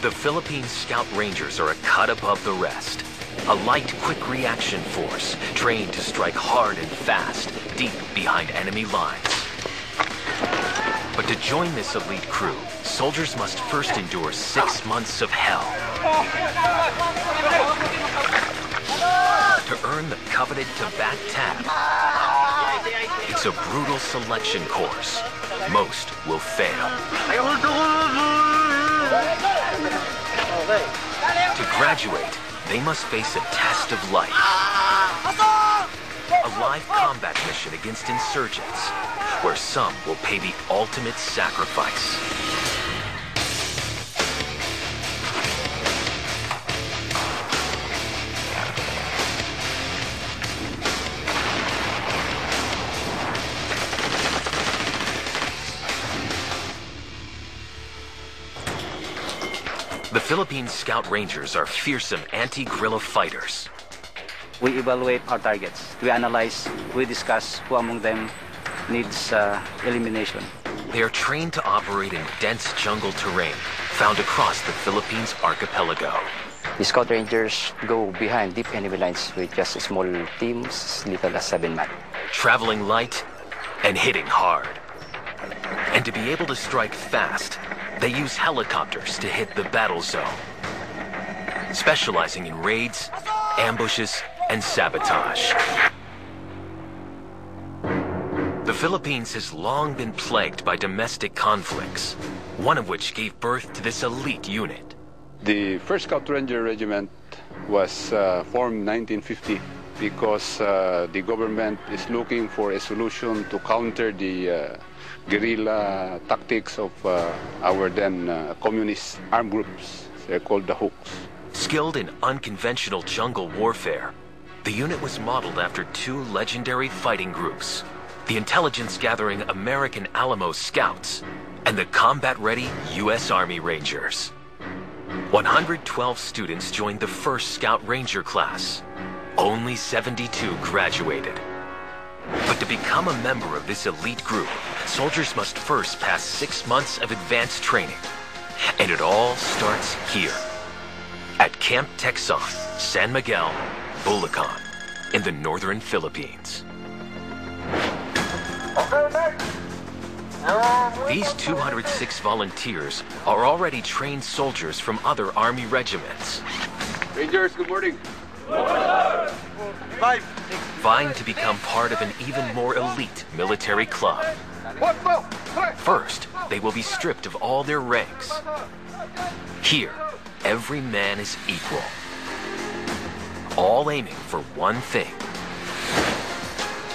The Philippine Scout Rangers are a cut above the rest. A light, quick reaction force, trained to strike hard and fast, deep behind enemy lines. But to join this elite crew, soldiers must first endure 6 months of hell. To earn the coveted Tabat tab, it's a brutal selection course. Most will fail. To graduate, they must face a test of life. A live combat mission against insurgents, where some will pay the ultimate sacrifice. The Philippine Scout Rangers are fearsome anti-guerrilla fighters. We evaluate our targets. We analyze, we discuss who among them needs elimination. They are trained to operate in dense jungle terrain found across the Philippines archipelago. The Scout Rangers go behind deep enemy lines with just small teams, as little as 7 men. Traveling light and hitting hard. And to be able to strike fast, they use helicopters to hit the battle zone, specializing in raids, ambushes, and sabotage. The Philippines has long been plagued by domestic conflicts, one of which gave birth to this elite unit. The 1st Scout Ranger Regiment was formed in 1950 because the government is looking for a solution to counter the guerrilla tactics of our then communist armed groups. They're called the Hooks. Skilled in unconventional jungle warfare, the unit was modeled after 2 legendary fighting groups, the intelligence-gathering American Alamo Scouts and the combat-ready U.S. Army Rangers. 112 students joined the 1st Scout Ranger class. Only 72 graduated. But to become a member of this elite group, soldiers must first pass 6 months of advanced training. And it all starts here, at Camp Texan, San Miguel, Bulacan, in the northern Philippines. These 206 volunteers are already trained soldiers from other Army regiments. Rangers, good morning. Vying to become part of an even more elite military club. First, they will be stripped of all their ranks. Here, every man is equal. All aiming for one thing: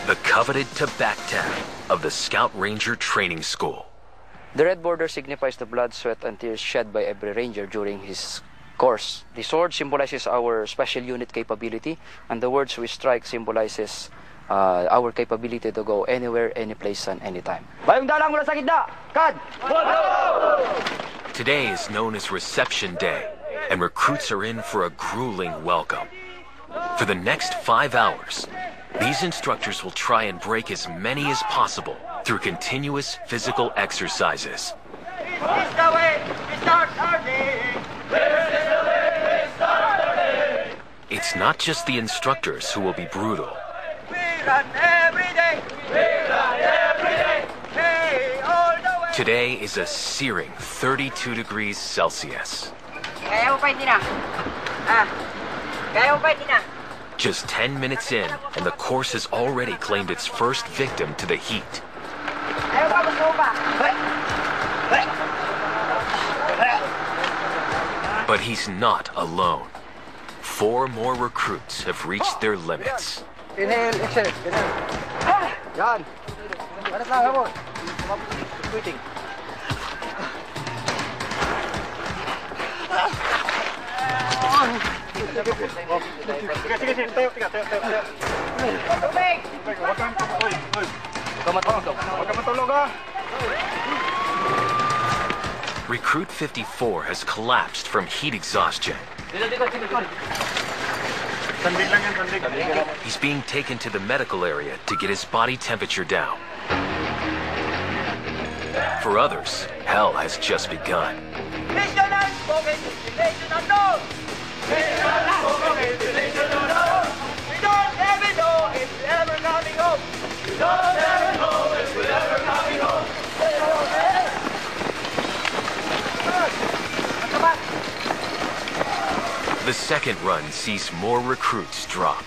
the coveted Tabat tab of the Scout Ranger Training School. The red border signifies the blood, sweat, and tears shed by every ranger during his course. The sword symbolizes our special unit capability, and the words we strike symbolizes our capability to go anywhere, any place, and anytime. Bayong dalang mula sa gitna! Kad! Today is known as Reception Day, and recruits are in for a grueling welcome. For the next 5 hours, these instructors will try and break as many as possible through continuous physical exercises. It's not just the instructors who will be brutal. Today is a searing 32 degrees Celsius. Just 10 minutes in, and the course has already claimed its first victim to the heat. But he's not alone. 4 more recruits have reached their limits. Inhale, exhale. Inhale. Yan. Panas lang, hamon. Quitting. Recruit 54 has collapsed from heat exhaustion. He's being taken to the medical area to get his body temperature down. For others, hell has just begun. The second run sees more recruits drop.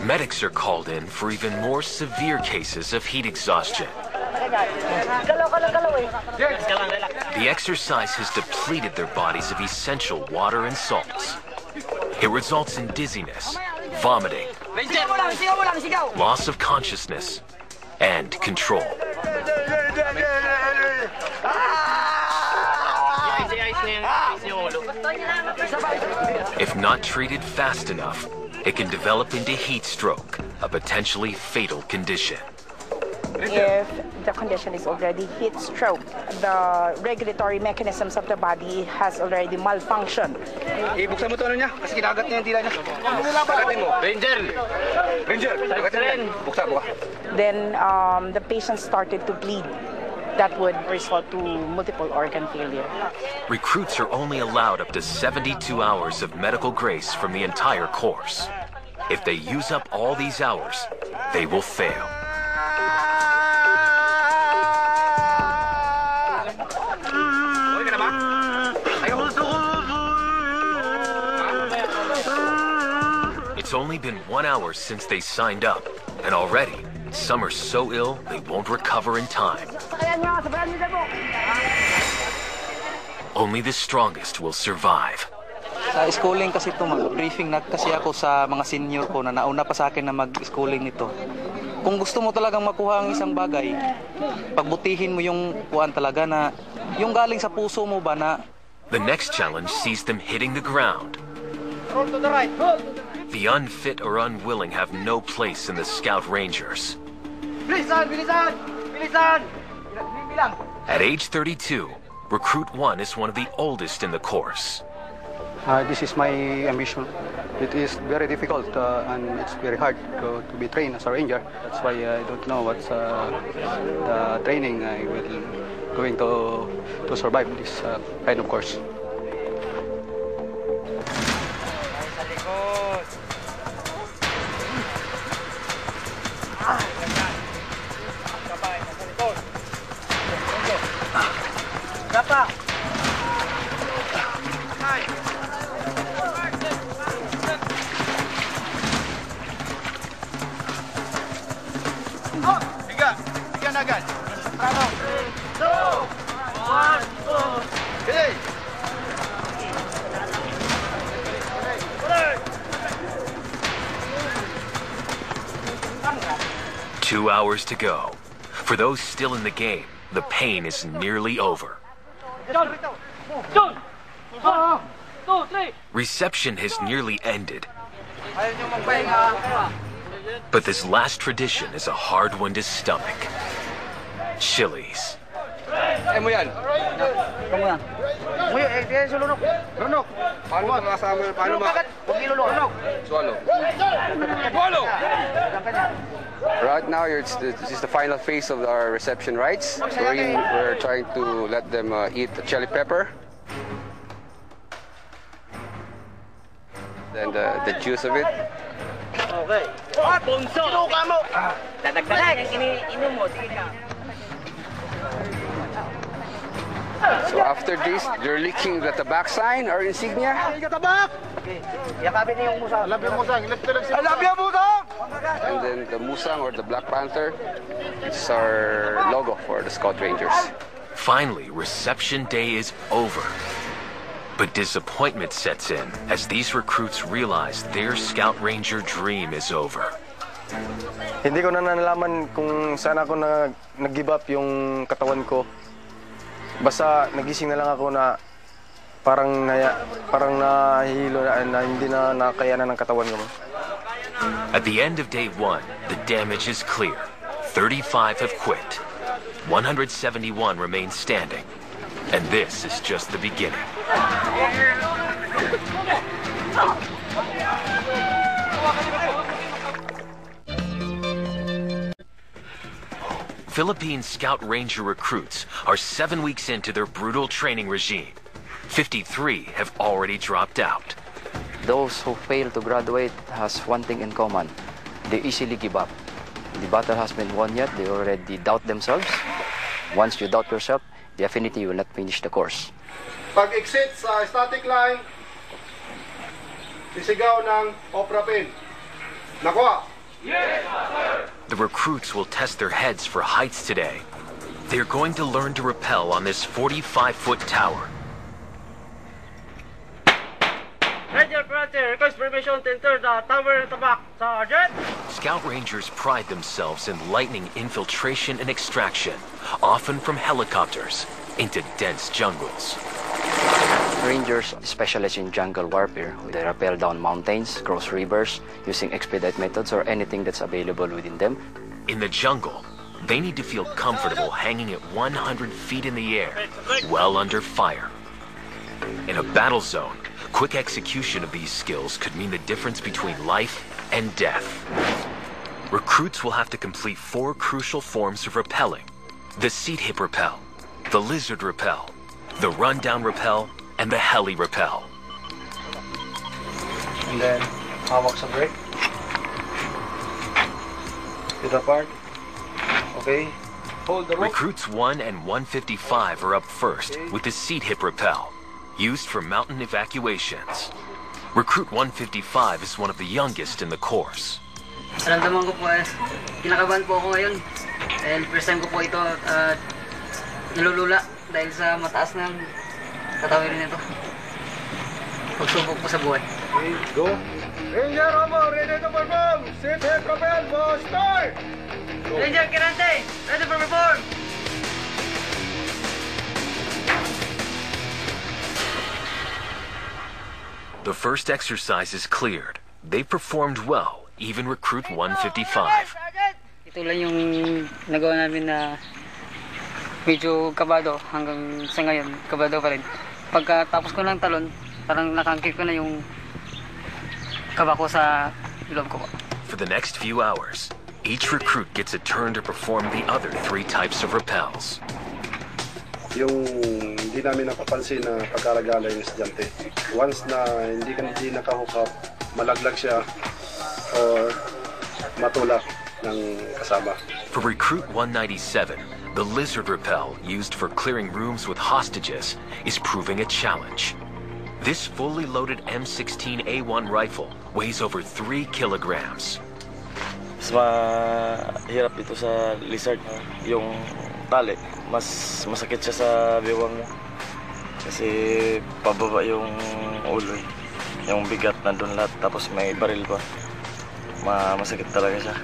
Medics are called in for even more severe cases of heat exhaustion. The exercise has depleted their bodies of essential water and salts. It results in dizziness, vomiting, loss of consciousness, and control. If not treated fast enough, it can develop into heat stroke, a potentially fatal condition. If the condition is already heat stroke, the regulatory mechanisms of the body has already malfunctioned. Buksan mo to niya, kasi kinagat niya yung tila niya. Pagatin mo. Ranger! Ranger! Pagatin mo. Buksan mo. Then the patient started to bleed. That would result to multiple organ failure. Recruits are only allowed up to 72 hours of medical grace from the entire course. If they use up all these hours, they will fail. It's only been 1 hour since they signed up, and already, some are so ill they won't recover in time. Only the strongest will survive. Sa schooling kasi ito, briefing na kasi ako sa mga senior ko na nauna pa sa akin na mag-schooling nito. Kung gusto mo talagang makuha ang isang bagay, pagbutihin mo yung kuan talaga na yung galing sa puso mo ba na. The next challenge sees them hitting the ground. Roll to the right. The unfit or unwilling have no place in the Scout Rangers. Bilisan! Bilisan! Bilisan! Bilang! At age 32, Recruit 1 is one of the oldest in the course. This is my ambition. It is very difficult and it's very hard to be trained as a ranger. That's why I don't know what's the training I will going to survive this kind of course. Dapat! 2 hours to go. For those still in the game, the pain is nearly over. Reception has nearly ended. But this last tradition is a hard one to stomach. Chilies. Mo yan. Kamu yan. Mo yan, sa lunok. Lunok. Paano makasama? Paano makasama? Huwag ilunok. Swallow. Swallow! Right now, this is the final phase of our reception rites. So we're trying to let them eat the chili pepper. Then the juice of it. Okay. Bunso! Sinuka mo! Dadagdag. Ininom mo. Sige ka. So after this, they're licking the tabak sign or insignia. Tabak! Okay. Yakapin niyo yung musang. Love yung musang. I love you, musang! And then the musang or the Black Panther is our logo for the Scout Rangers. Finally, reception day is over. But disappointment sets in as these recruits realize their Scout Ranger dream is over. Hindi ko na nalaman kung saan ako nag-give up yung katawan ko. Basta nagising na lang ako na parang nahihilo na hindi na nakayanan ng katawan ko. At the end of day 1, the damage is clear. 35 have quit. 171 remain standing. And this is just the beginning. Philippine Scout Ranger recruits are 7 weeks into their brutal training regime. 53 have already dropped out. Those who fail to graduate has one thing in common. They easily give up. The battle has been won yet. They already doubt themselves. Once you doubt yourself, definitely you will not finish the course. Pag-exit sa static line, sisigaw ng opera pin. Nakuha! The recruits will test their heads for heights today. They're going to learn to rappel on this 45-foot tower. Ranger Frontier, request permission to enter the tower at the back, Sergeant! Scout Rangers pride themselves in lightning infiltration and extraction, often from helicopters, into dense jungles. Rangers specialize in jungle warfare. They rappel down mountains, cross rivers, using expedite methods or anything that's available within them. In the jungle, they need to feel comfortable hanging at 100 feet in the air, well under fire. In a battle zone, quick execution of these skills could mean the difference between life and death. Recruits will have to complete 4 crucial forms of rappelling: the seat hip rappel, the lizard rappel, the rundown rappel, and the heli rappel. And then, hawak sa brake. To the part. Okay. Hold the rope. Recruits 1 and 155 are up first with the seat hip rappel, used for mountain evacuations. Recruit 155 is one of the youngest in the course. Naramdaman ko po kinakabahan po ako ngayon. Dahil first time ko po ito nalulula dahil sa mataas ng katawirin nito. Pagsubok po sa buhay. Okay, go. Ranger Romo, ready to perform. Sit head propel, go, start! Go. Ranger Kirante, ready for perform! The first exercise is cleared. They performed well, even recruit 155. Ito lang yung nagawa namin na medyo kabado hanggang sa ngayon, kabado pa rin. Pagkatapos ko ng talon, parang nakangkip ko na yung kaba ko sa ilong ko. For the next few hours, each recruit gets a turn to perform the other 3 types of rappels. Yung hindi namin napapansin na pagkaragala yung estudyante. Once na hindi nakahook up, malaglag siya or matulak ng kasama. For recruit 197, the lizard rappel used for clearing rooms with hostages is proving a challenge. This fully loaded M16A1 rifle weighs over 3 kilograms. Mas mahirap ito sa lizard, yung tali. Mas masakit siya sa biwang mo. Kasi pababa yung ulo. Yung bigat nandun lahat, tapos may baril pa. Masakit talaga siya.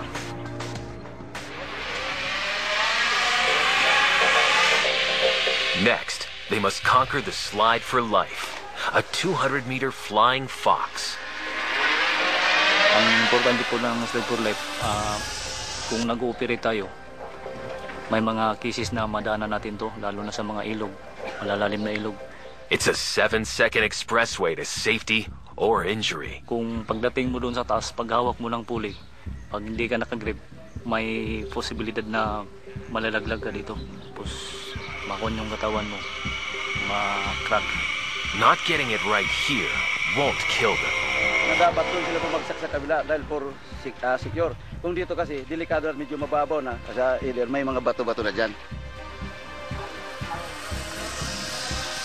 Next, they must conquer the slide for life, a 200-meter flying fox. Ang importante po ng slide for life, kung nag-ooperate tayo, may mga cases na madaanan natin to, lalo na sa mga ilog, malalalim na ilog. It's a 7-second expressway to safety or injury. Kung pagdating mo doon sa taas, paghawak mo ng pulley, pag hindi ka nakagrip, may posibilidad na malalaglag ka dito. Tapos makon yung katawan mo, ma-crack. Not getting it right here won't kill them. Dapat doon sila bumagsak sa kabila dahil for secure. Kung dito kasi, delikado at medyo mababaw na. Kasi either may mga bato-bato na dyan.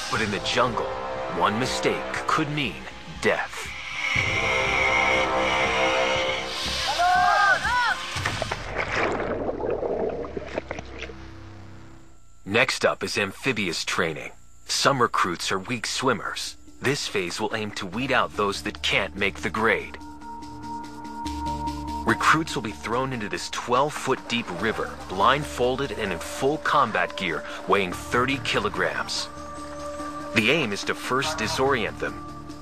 But in the jungle, one mistake could mean death. Next up is amphibious training. Some recruits are weak swimmers. This phase will aim to weed out those that can't make the grade. Recruits will be thrown into this 12-foot deep river, blindfolded and in full combat gear, weighing 30 kilograms. The aim is to first disorient them,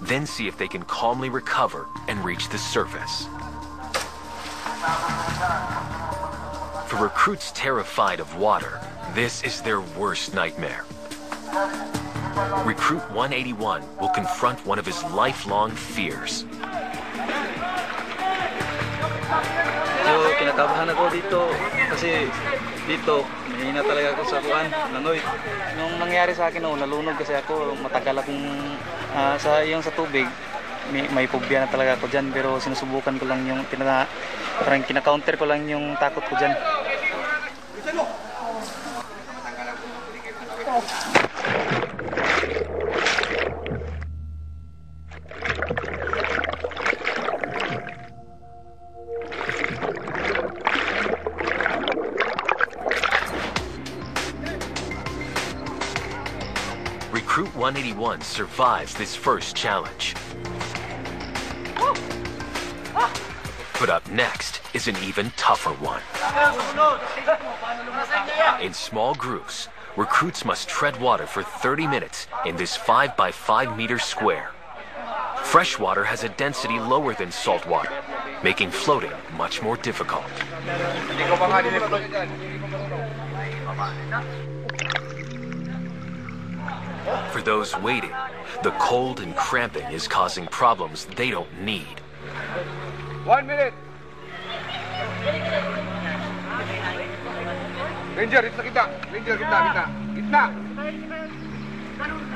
then see if they can calmly recover and reach the surface. For recruits terrified of water, this is their worst nightmare. Recruit 181 will confront one of his lifelong fears. kinakabahan ako dito kasi dito mahina talaga ako sa kuan, langoy. Nung nangyari sa akin noon, nalunod kasi ako, matagal akong sa tubig. May phobia na talaga ako dyan, pero sinusubukan ko lang yung parang kina-counter ko lang yung takot ko dyan. Recruit 181 survives this first challenge. But up next is an even tougher one. In small groups, recruits must tread water for 30 minutes in this 5x5 meter square. Fresh water has a density lower than salt water, making floating much more difficult. For those waiting, the cold and cramping is causing problems they don't need. 1 minute. Ranger, dito kita. Ranger, kita.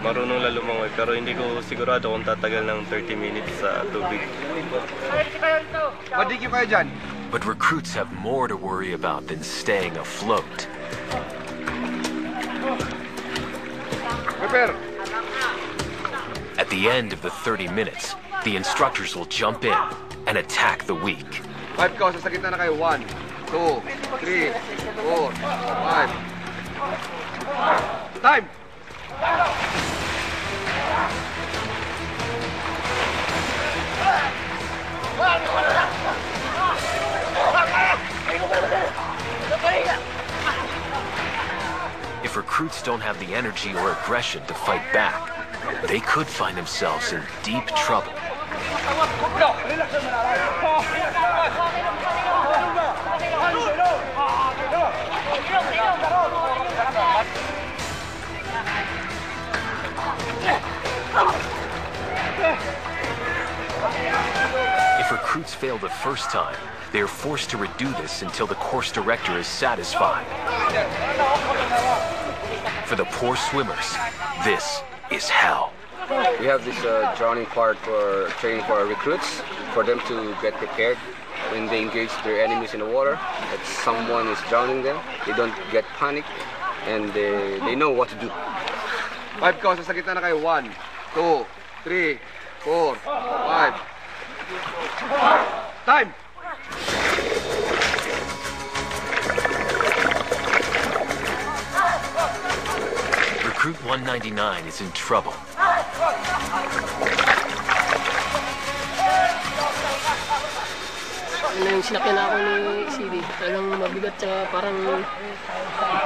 Marunong na lumangoy pero hindi ko sigurado kung tatagal ng 30 minutes sa tubig. Madikip kayo dyan. But recruits have more to worry about than staying afloat. Prepare. At the end of the 30 minutes, the instructors will jump in and attack the weak. 5 ka, sa gitna na kayo. 1, 2, 3, 4, 5. Time! If recruits don't have the energy or aggression to fight back, they could find themselves in deep trouble. If recruits fail the first time, they are forced to redo this until the course director is satisfied. For the poor swimmers, this is hell. We have this drowning part for training for our recruits, for them to get prepared when they engage their enemies in the water. If someone is drowning them, they don't get panic and they know what to do. 5 ka, sa gitna na kayo. 1, 2, 3, 4, 5. Time! Recruit 199 is in trouble. Yung sinakyan ako ni CD, talagang mabigat siya, parang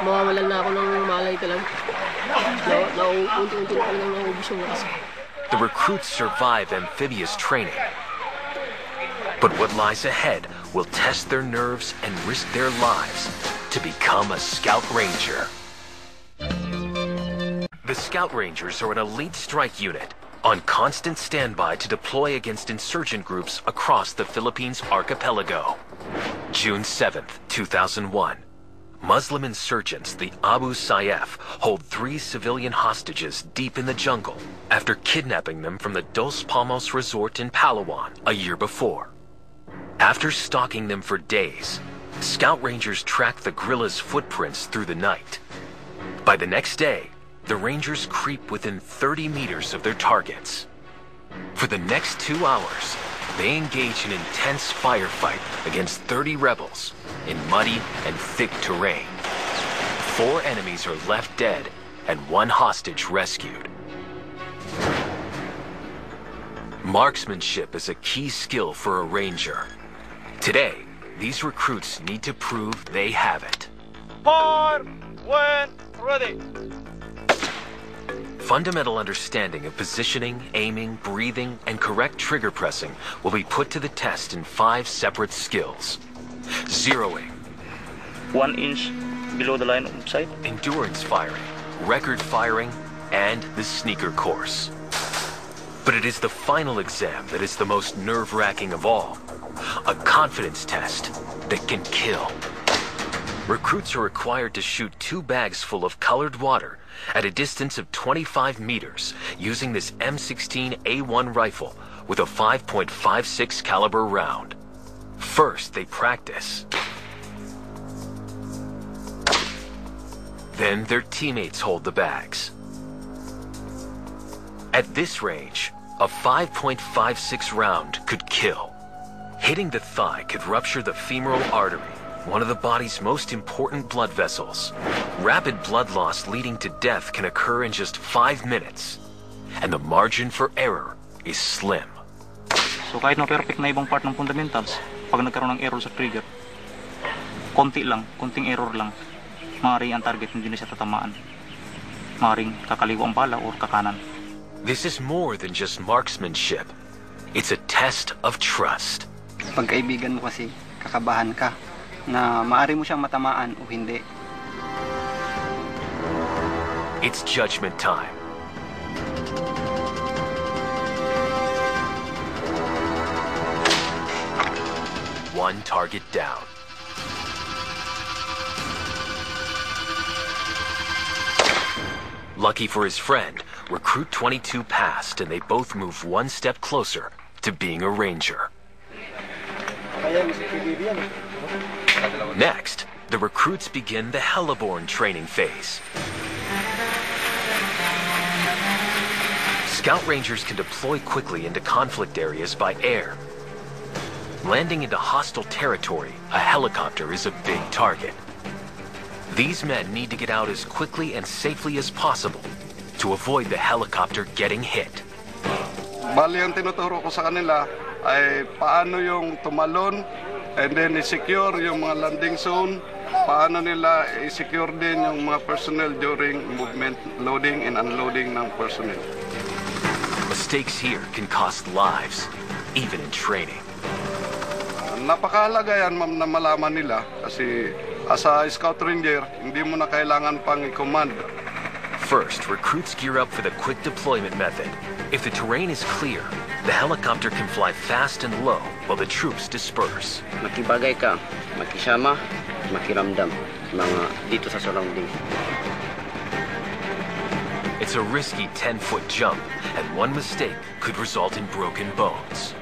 mawawalan na ako ng malay talaga. Unti-unti na talagang naubos yung lakas. The recruits survive amphibious training. But what lies ahead will test their nerves and risk their lives to become a Scout Ranger. The Scout Rangers are an elite strike unit on constant standby to deploy against insurgent groups across the Philippines archipelago. June 7th, 2001. Muslim insurgents, the Abu Sayyaf, hold 3 civilian hostages deep in the jungle after kidnapping them from the Dos Palmos resort in Palawan a year before. After stalking them for days, Scout Rangers track the guerrillas' footprints through the night. By the next day, the Rangers creep within 30 meters of their targets. For the next 2 hours, they engage in intense firefight against 30 rebels in muddy and thick terrain. 4 enemies are left dead and 1 hostage rescued. Marksmanship is a key skill for a ranger. Today, these recruits need to prove they have it. Fire when ready. Fundamental understanding of positioning, aiming, breathing, and correct trigger pressing will be put to the test in 5 separate skills. Zeroing. 1 inch below the line of sight. Endurance firing, record firing, and the sneaker course. But it is the final exam that is the most nerve-wracking of all. A confidence test that can kill. Recruits are required to shoot 2 bags full of colored water at a distance of 25 meters using this M16A1 rifle with a 5.56 caliber round. First, they practice. Then their teammates hold the bags. At this range, a 5.56 round could kill. Hitting the thigh could rupture the femoral artery, one of the body's most important blood vessels. Rapid blood loss leading to death can occur in just 5 minutes, and the margin for error is slim. So kahit na perfect na ibang part ng fundamentals, pag nagkaroon ng error sa trigger, konting error lang, maaaring ang target hindi na siya tatamaan. Maaaring kakaliwa ang bala o kakanan. This is more than just marksmanship. It's a test of trust. Pagkaibigan mo kasi, kakabahan ka na maaari mo siyang matamaan o hindi. It's judgment time. One target down. Lucky for his friend, Recruit 22 passed and they both move one step closer to being a ranger. Next, the recruits begin the heliborne training phase. Scout Rangers can deploy quickly into conflict areas by air. Landing into hostile territory, a helicopter is a big target. These men need to get out as quickly and safely as possible to avoid the helicopter getting hit. Bali, ang tinuturo ko sa kanila ay paano yung tumalon and then i-secure yung mga landing zone, paano nila i-secure din yung mga personnel during movement, loading and unloading ng personnel. Mistakes here can cost lives, even in training. Napakahalaga yan, ma'am, na malaman nila kasi as a Scout Ranger, hindi mo na kailangan pang i-command. First, recruits gear up for the quick deployment method. If the terrain is clear, the helicopter can fly fast and low while the troops disperse. Makibagay ka, makisama, makiramdam mga dito sa surrounding. It's a risky 10-foot jump, and one mistake could result in broken bones.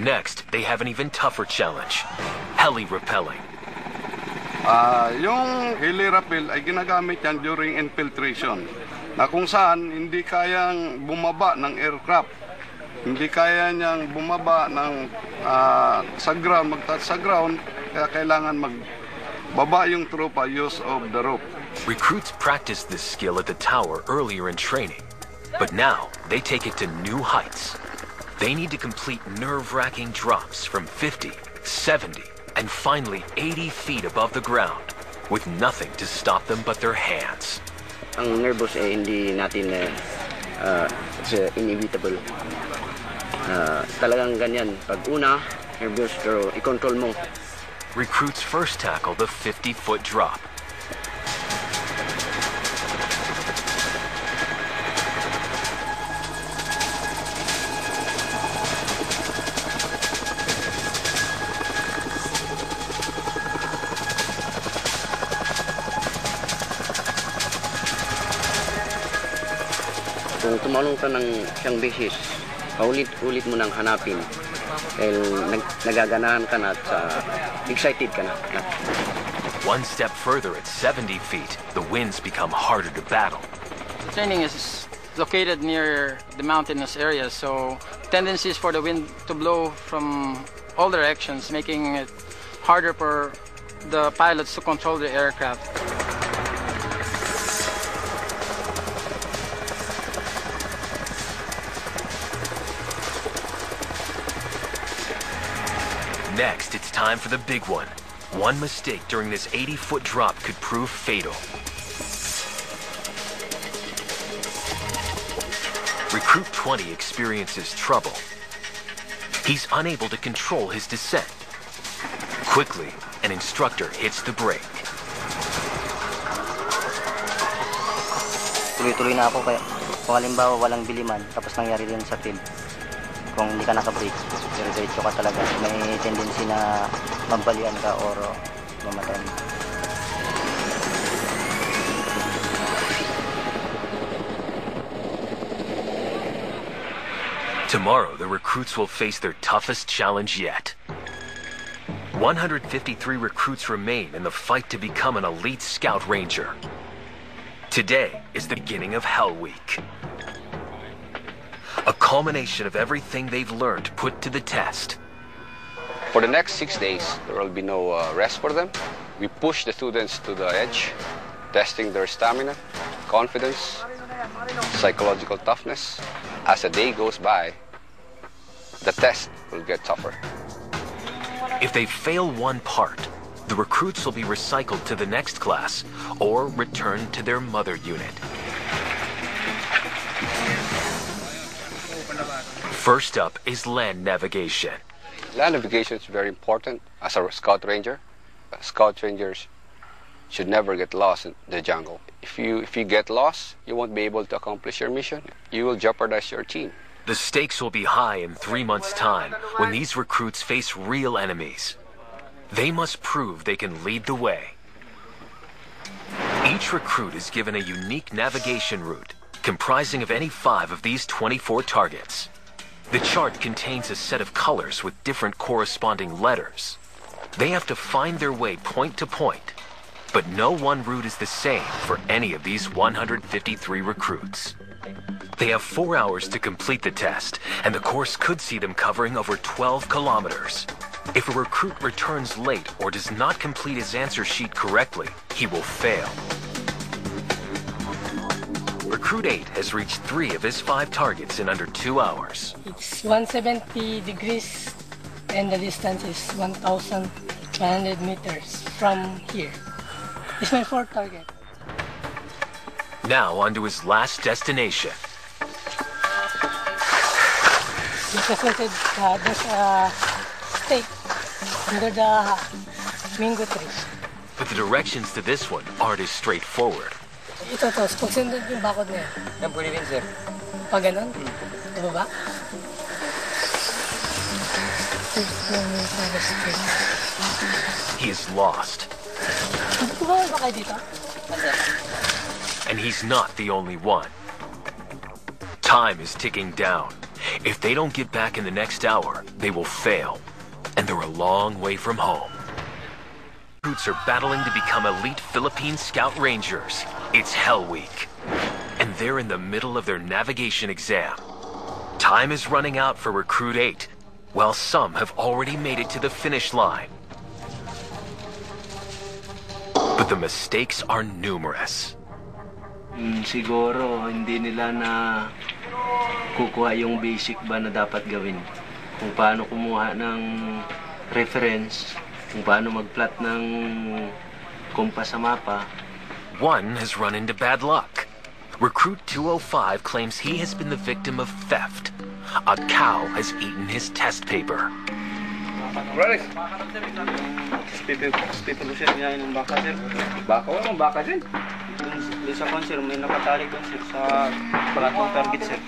Next, they have an even tougher challenge, heli rappelling. Yung heli rappel ay ginagamit yan during infiltration na kung saan hindi kayang bumaba ng aircraft. Hindi kaya niyang bumaba ng sa ground, mag-touch sa ground, kaya kailangan magbaba yung tropa use of the rope. Recruits practiced this skill at the tower earlier in training, but now they take it to new heights. They need to complete nerve-wracking drops from 50, 70, and finally 80 feet above the ground, with nothing to stop them but their hands. Ang nervous hindi natin inevitable. Talagang ganyan. Pag una, nervous pero i-control mo. Recruits first tackle the 50-foot drop. Kung tumalong ka ng siyang beses, paulit-ulit mo nang hanapin dahil nagaganahan ka na at excited ka na. One step further at 70 feet, the winds become harder to battle. Training is located near the mountainous area, so tendency is for the wind to blow from all directions, making it harder for the pilots to control the aircraft. Next, it's time for the big one. One mistake during this 80-foot drop could prove fatal. Recruit 20 experiences trouble. He's unable to control his descent. Quickly, an instructor hits the brake. Tuloy-tuloy na ako kaya kung halimbawa walang biliman tapos nangyari din sa field. Kung hindi ka naka-brake, diretso ka talaga. May tendency na mabalian ka or mamatay. Tomorrow, the recruits will face their toughest challenge yet. 153 recruits remain in the fight to become an elite scout ranger. Today is the beginning of Hell Week. A culmination of everything they've learned put to the test. For the next 6 days, there will be no rest for them. We push the students to the edge, testing their stamina, confidence, psychological toughness. As the day goes by, the test will get tougher. If they fail one part, the recruits will be recycled to the next class or returned to their mother unit. First up is land navigation. Land navigation is very important as a scout ranger. Scout rangers should never get lost in the jungle. If you get lost, you won't be able to accomplish your mission. You will jeopardize your team. The stakes will be high in 3 months' time when these recruits face real enemies. They must prove they can lead the way. Each recruit is given a unique navigation route comprising of any 5 of these 24 targets. The chart contains a set of colors with different corresponding letters. They have to find their way point to point, but no one route is the same for any of these 153 recruits. They have 4 hours to complete the test, and the course could see them covering over 12 kilometers. If a recruit returns late or does not complete his answer sheet correctly, he will fail. Recruit 8 has reached 3 of his 5 targets in under 2 hours. It's 170 degrees and the distance is 1,200 meters from here. It's my 4th target. Now on to his last destination. Represented, there's a stake under the mango tree. But the directions to this one aren't as straightforward. Ito to, pag sundod yung bakod na yan. Yan, pwede rin, sir. Pag ganun? Diba ba? He is lost. Bumawal ba kayo dito? And he's not the only one. Time is ticking down. If they don't get back in the next hour, they will fail. And they're a long way from home. Recruits are battling to become elite Philippine Scout Rangers. It's Hell Week. And they're in the middle of their navigation exam. Time is running out for Recruit 8, while some have already made it to the finish line. But the mistakes are numerous. Siguro hindi nila na kukuha yung basic ba na dapat gawin. Kung paano kumuha ng reference, kung paano mag-plot ng kompas sa mapa. One has run into bad luck. Recruit 205 claims he has been the victim of theft. A cow has eaten his test paper. People sir, niya ng baka sir. Baka wala mong baka sir. Doon sa sir, may nakatali doon sir sa platong target sir.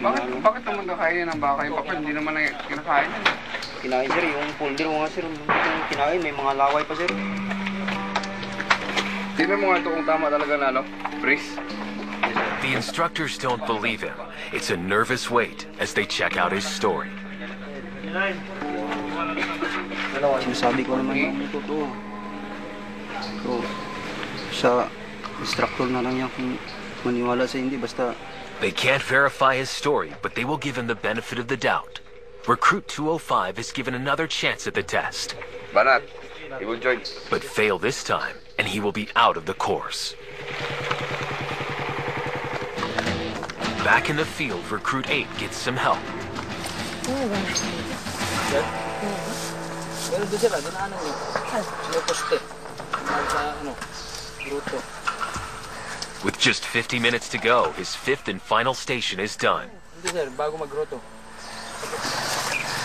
Bakit naman kakainin ng baka yung papel? Hindi naman na kinakain yan. Kinain sir, yung folder mo nga sir, yung kinain, may mga laway pa sir. Tignan mo nga ito kung tama talaga na ano, Pris. The instructors don't believe him. It's a nervous wait as they check out his story. Sinasabi ko naman yung totoo. So, sa instructor na lang yan kung maniwala sa hindi, basta... They can't verify his story, but they will give him the benefit of the doubt. Recruit 205 is given another chance at the test. Banat, he will join. But fail this time, and he will be out of the course. Back in the field, Recruit 8 gets some help. Pero doon sila, doon ano eh. Sila poste. Sa ano, gruto. With just 50 minutes to go, his 5th and final station is done. Hindi sir, bago mag-gruto.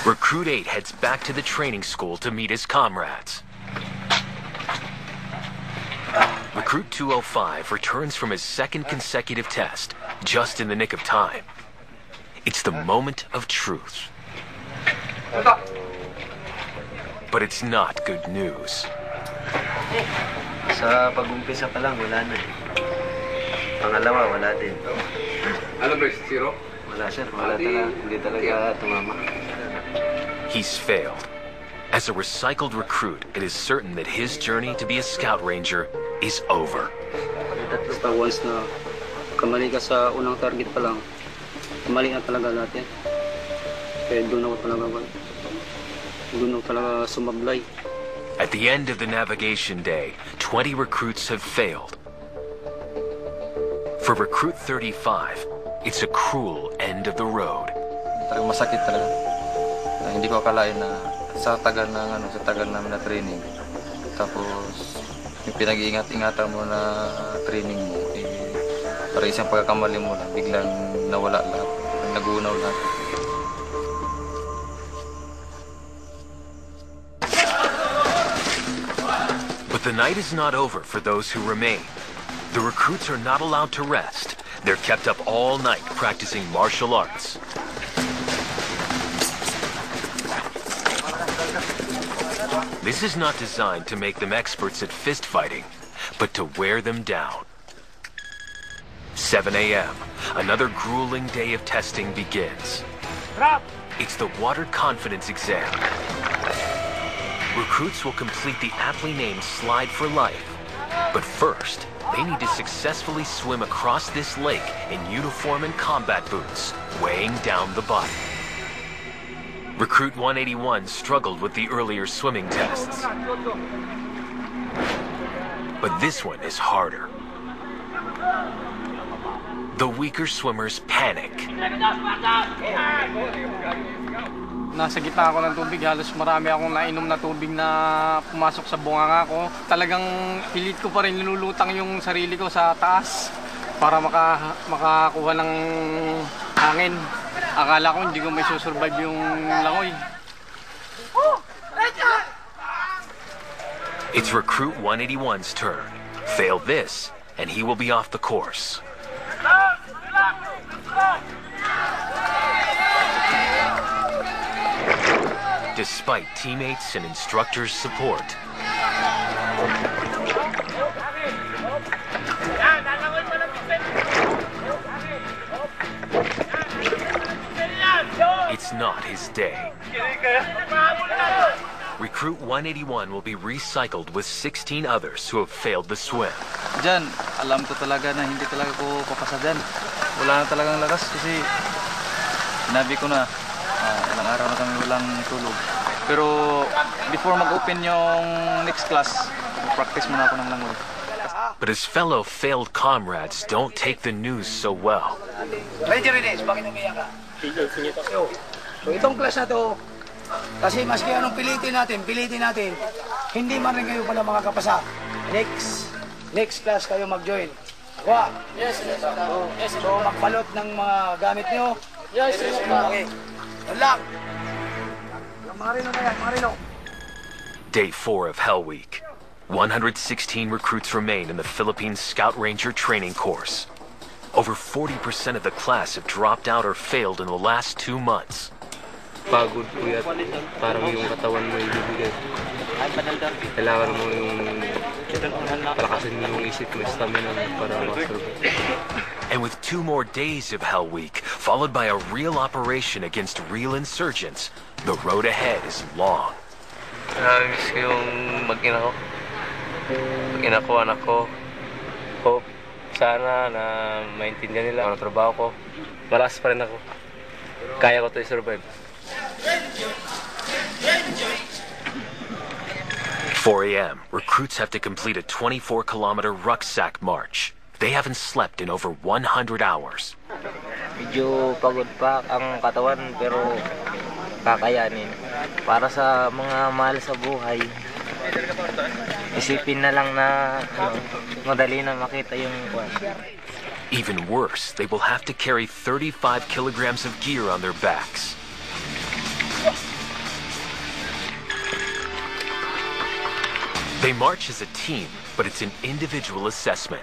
Recruit 8 heads back to the training school to meet his comrades. Recruit 205 returns from his second consecutive test, just in the nick of time. It's the moment of truth. But it's not good news. Sa pag-umpisa pa lang, wala na. Pangalawa, wala din. Ano ba, zero? Wala sir, wala talaga. Hindi talaga tumama. He's failed. As a recycled recruit, it is certain that his journey to be a scout ranger is over. Basta once na kamali ka sa unang target pa lang, kamali na talaga lahat yan. Kaya doon ako talaga sumablay. At the end of the navigation day, 20 recruits have failed. For Recruit 35, it's a cruel end of the road. Talagang masakit talaga. Hindi ko akalain na sa tagal namin na training. Tapos yung pinag-iingat-ingatan mo na training mo, para isang pagkakamali mo na biglang nawala lahat, nagunaw lahat. But the night is not over for those who remain. The recruits are not allowed to rest. They're kept up all night practicing martial arts. This is not designed to make them experts at fist fighting, but to wear them down. 7 a.m., another grueling day of testing begins. It's the water confidence exam. Recruits will complete the aptly named Slide for Life. But first, they need to successfully swim across this lake in uniform and combat boots, weighing down the body. Recruit 181 struggled with the earlier swimming tests. But this one is harder. The weaker swimmers panic. Nasa gitna ako ng tubig, halos marami akong nainom na tubig na pumasok sa bunganga ko. Talagang pilit ko pa rin nilulutang yung sarili ko sa taas para makakuha ng hangin. Akala ko hindi ko may susurvive yung langoy. It's Recruit 181's turn. Fail this, and he will be off the course. Despite teammates and instructors' support, it's not his day. Recruit 181 will be recycled with 16 others who have failed the swim. Diyan, alam ko talaga na hindi talaga ko papasa dyan. Wala na talagang lakas kasi sinabi ko na ilang araw na kami walang tulog. Pero before mag-open yung next class, practice muna ako ng langoy. But his fellow failed comrades don't take the news so well. Ranger Ines, bakit umiyak ka? So itong class na to, kasi maski anong pilitin natin, hindi man rin kayo pala makakapasa. Next class kayo mag-join. Wa? Yes, yes. So magbalot ng mga gamit nyo. Yes, yes. Okay. Good luck. Marino na yan, Marino. Day 4 of Hell Week. 116 recruits remain in the Philippines Scout Ranger training course. Over 40% of the class have dropped out or failed in the last 2 months. Pagod po yan. Parang yung katawan mo ibibigay. Kailangan mo yung palakasin mo yung isip mo, stamina para ma-survive. And with 2 more days of Hell Week, followed by a real operation against real insurgents, the road ahead is long. Miss ko yung mag-ina ko. Mag-ina ko, anak ko. Hope sana na maintindihan nila ang trabaho ko. Malakas pa rin ako. Kaya ko ito i-survive. 4 a.m., recruits have to complete a 24-kilometer rucksack march. They haven't slept in over 100 hours. Medyo pagod pa ang katawan pero kakayanin. Para sa mga mahal sa buhay, isipin na lang na madali na makita yung kwan. Even worse, they will have to carry 35 kilograms of gear on their backs. They march as a team, but it's an individual assessment.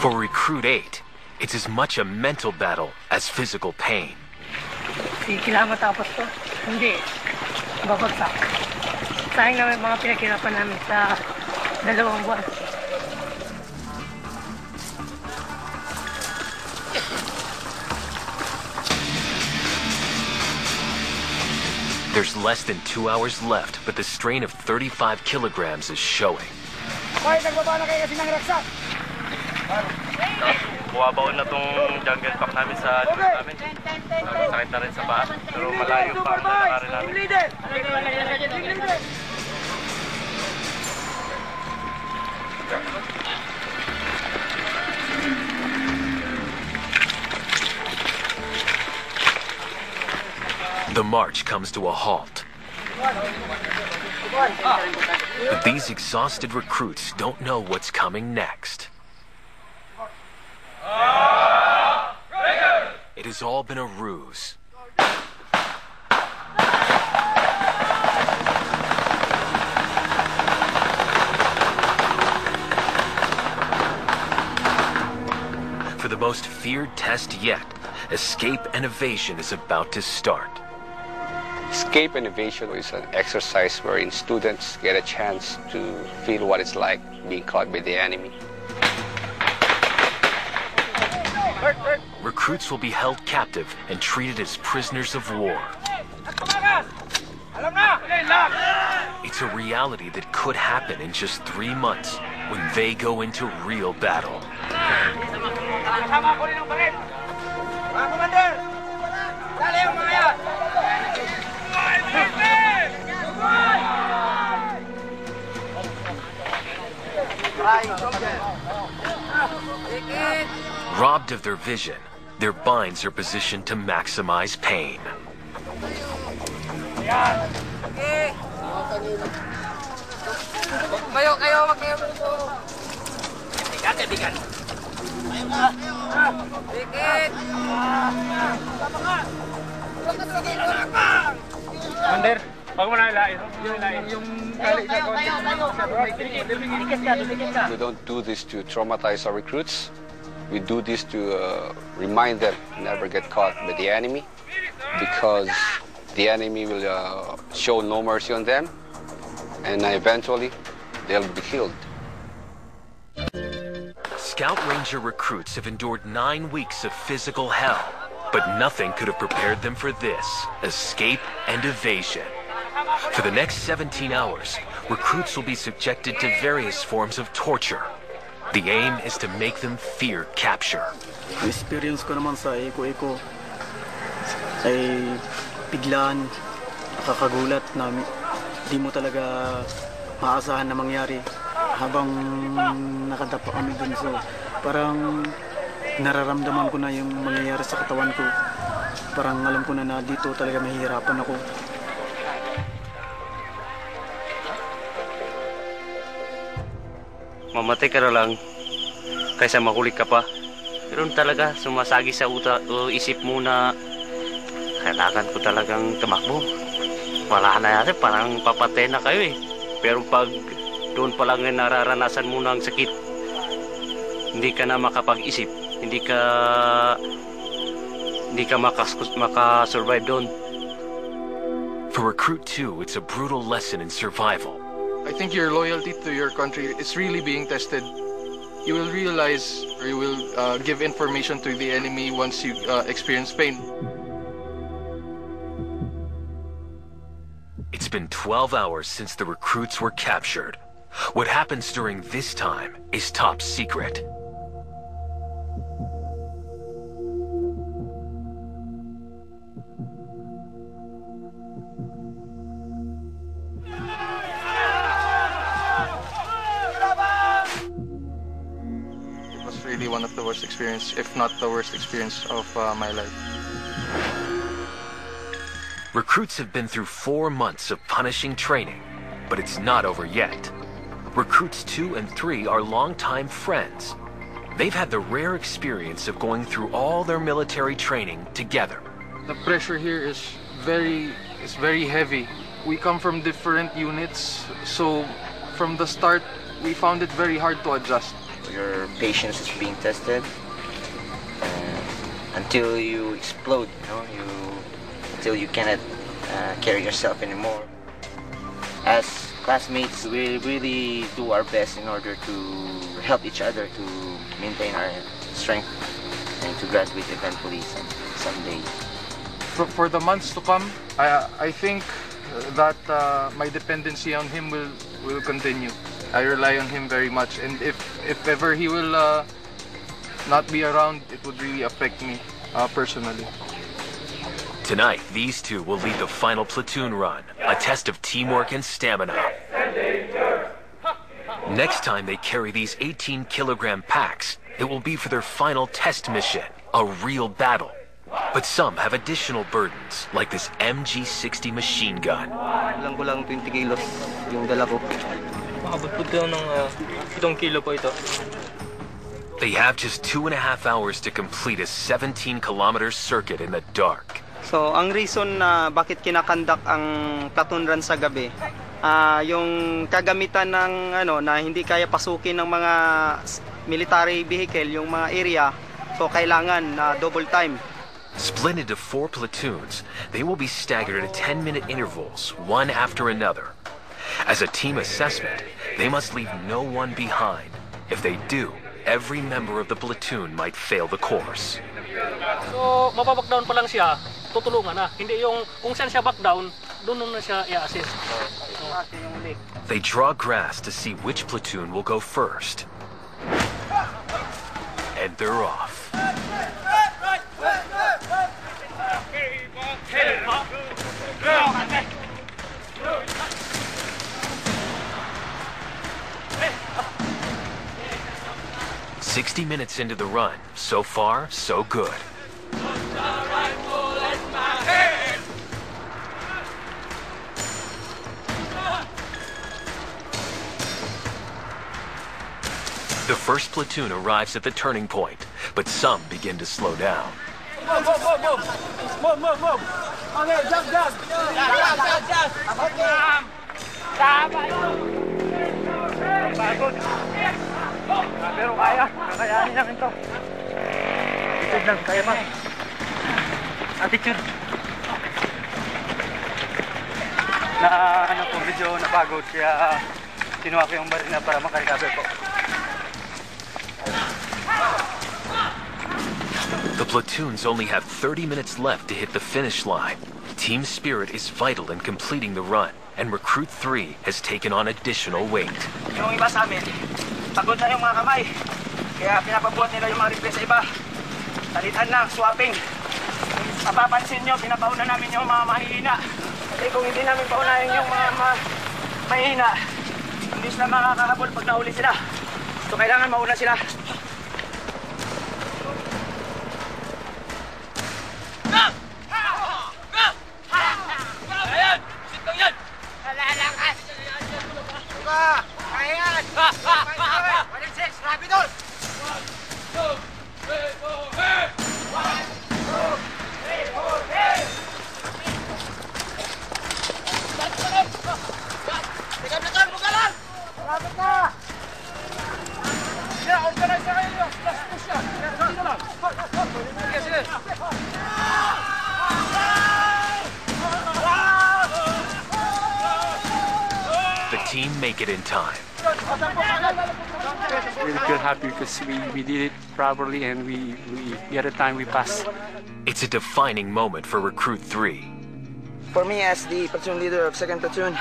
For Recruit 8, it's as much a mental battle as physical pain. Kailangan matapos to. Hindi. Babagsak. Sayang naman mga pinaghirapan namin sa 2 buwan. There's less than 2 hours left, but the strain of 35 kilograms is showing. Hoy, nagbaba na kayo kasi ng raksak. Buwabaon na tong jungle pack namin sa likod namin. Sakit na rin sa paa. Pero malayo pa ang lalakarin namin. The march comes to a halt. But these exhausted recruits don't know what's coming next. It has all been a ruse. For the most feared test yet, escape and evasion is about to start. Escape and evasion is an exercise wherein students get a chance to feel what it's like being caught by the enemy. Recruits will be held captive and treated as prisoners of war. It's a reality that could happen in just 3 months when they go into real battle. Robbed of their vision, their binds are positioned to maximize pain. Under, wag mo na ilain. We don't do this to traumatize our recruits. We do this to remind them never get caught by the enemy, because the enemy will show no mercy on them, and eventually they'll be killed. Scout Ranger recruits have endured 9 weeks of physical hell, but nothing could have prepared them for this: escape and evasion. For the next 17 hours, recruits will be subjected to various forms of torture. The aim is to make them fear capture. Experience ko naman sa iko-iko ay biglaan, nakakagulat na di mo talaga maasahan na mangyari habang nakadapa kami dun. So parang nararamdaman ko na yung mangyayari sa katawan ko. Parang alam ko na dito talaga mahihirapan ako. Mamatay ka na lang kaysa makulik ka pa. Pero talaga sumasagi sa isip mo na kailangan ko talagang tumakbo. Wala na yata, parang papatay na kayo eh. Pero pag doon pa lang nararanasan mo ng sakit, hindi ka na makapag-isip, hindi ka makasurvive doon. For Recruit 2, it's a brutal lesson in survival. I think your loyalty to your country is really being tested. You will realize, or you will give information to the enemy once you experience pain. It's been 12 hours since the recruits were captured. What happens during this time is top secret. Really one of the worst experience, if not the worst experience of my life. Recruits have been through 4 months of punishing training, but it's not over yet. Recruits 2 and 3 are longtime friends. They've had the rare experience of going through all their military training together. The pressure here is very heavy. We come from different units, so from the start, we found it very hard to adjust. Your patience is being tested until you explode, until you cannot carry yourself anymore. As classmates, we really do our best in order to help each other to maintain our strength and to graduate eventually someday. For the months to come, I think that my dependency on him will continue. I rely on him very much, and if ever he will not be around, it would really affect me personally. Tonight, these two will lead the final platoon run, a test of teamwork and stamina. Next time they carry these 18-kilogram packs, it will be for their final test mission, a real battle. But some have additional burdens, like this MG60 machine gun. Ilang ko lang 20 kilos yung dala ko. Maabot po ito ng 7 kilo po ito. They have just 2.5 hours to complete a 17-kilometer circuit in the dark. So, ang reason na bakit kinakandak ang platoon run sa gabi, yung kagamitan ng na hindi kaya pasukin ng mga military vehicle, yung mga area, so kailangan double time. Split into 4 platoons, they will be staggered at 10-minute intervals, one after another. As a team assessment, they must leave no one behind. If they do, every member of the platoon might fail the course. So, mababackdown pa lang siya, tutulungan na. Hindi yung kung saan siya backdown, doon na siya i-assist. They draw grass to see which platoon will go first. And they're off. 60 minutes into the run. So far, so good. The first platoon arrives at the turning point, but some begin to slow down. Move. Okay, jump. Pero kaya, kakayanin namin to. Attitude lang, kaya pa. Attitude. Po, medyo napagod, kaya kinuha ko yung barina para makarecover po. The platoons only have 30 minutes left to hit the finish line. Team spirit is vital in completing the run, and Recruit 3 has taken on additional weight. Yung iba sa amin, pagod na yung mga kamay. Kaya pinapabuhat nila yung mga request sa iba. Talitan lang, swapping. Mapapansin nyo, pinapauna namin yung mga mahihina. Kasi kung hindi namin paunahin yung mga mahihina, hindi sila makakahabol pag nahuli sila. So kailangan mauna sila. The team make it in time. We feel happy because we did it properly and we the other time we passed. It's a defining moment for Recruit 3. For me, as the platoon leader of 2nd Platoon,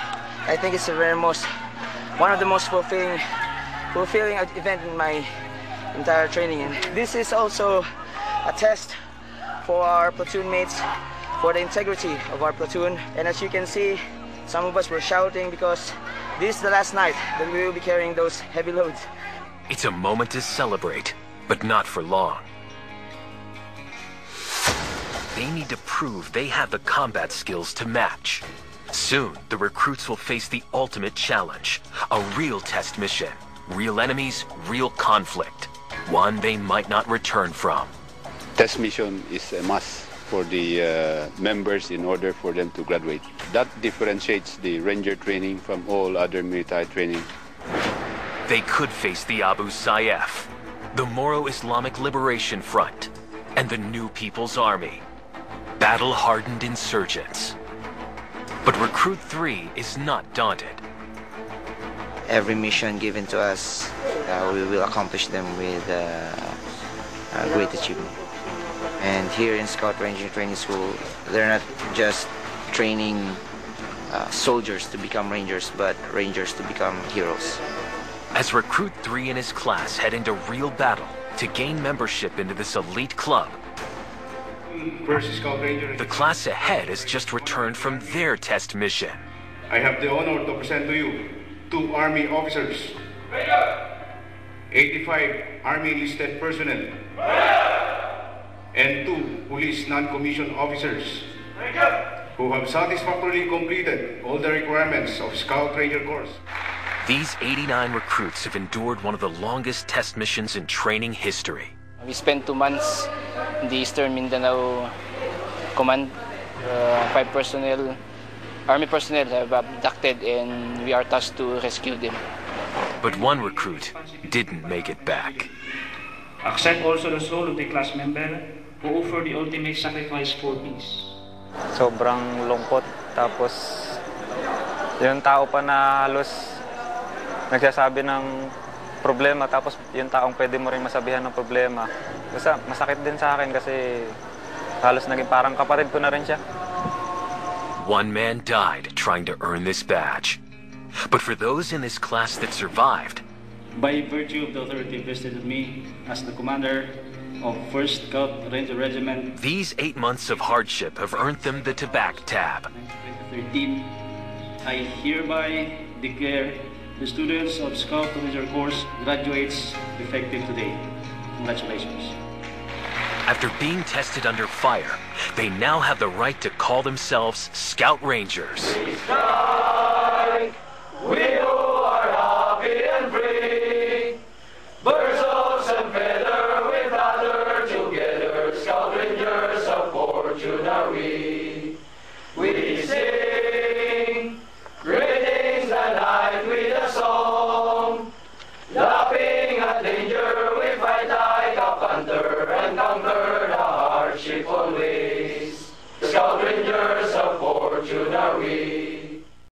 I think it's one of the most fulfilling event in my entire training. And this is also a test for our platoon mates, for the integrity of our platoon. And as you can see, some of us were shouting because this is the last night that we will be carrying those heavy loads. It's a moment to celebrate, but not for long. They need to prove they have the combat skills to match. Soon, the recruits will face the ultimate challenge, a real test mission. Real enemies, real conflict. one they might not return from. Test mission is a must for the members in order for them to graduate. That differentiates the Ranger training from all other military training. They could face the Abu Sayyaf, the Moro-Islamic Liberation Front, and the New People's Army, battle-hardened insurgents. But Recruit 3 is not daunted. Every mission given to us, we will accomplish them with great achievement. And here in Scout Ranger Training School, they're not just training soldiers to become Rangers, but Rangers to become heroes. As Recruit 3 and his class head into real battle to gain membership into this elite club, the class ahead has just returned from their test mission. I have the honor to present to you 2 Army officers, 85 Army enlisted personnel, and 2 police non-commissioned officers who have satisfactorily completed all the requirements of Scout Ranger course. These 89 recruits have endured one of the longest test missions in training history. We spent 2 months in the Eastern Mindanao Command. 5 personnel, Army personnel have abducted, and we are tasked to rescue them. But one recruit didn't make it back. Accept also the soul of the class member who offered the ultimate sacrifice for peace. Sobrang lungkot, tapos yung tao pa na halos nagsasabi ng problema, tapos yung taong pwede mo rin masabihan ng problema. Basta masakit din sa akin kasi halos naging parang kapatid ko na rin siya. One man died trying to earn this badge. But for those in this class that survived, by virtue of the authority vested in me as the commander of 1st Scout Ranger Regiment, these 8 months of hardship have earned them the Tabac tab. 2013, I hereby declare the students of Scout Ranger course graduates effective today. Congratulations. After being tested under fire, they now have the right to call themselves Scout Rangers. We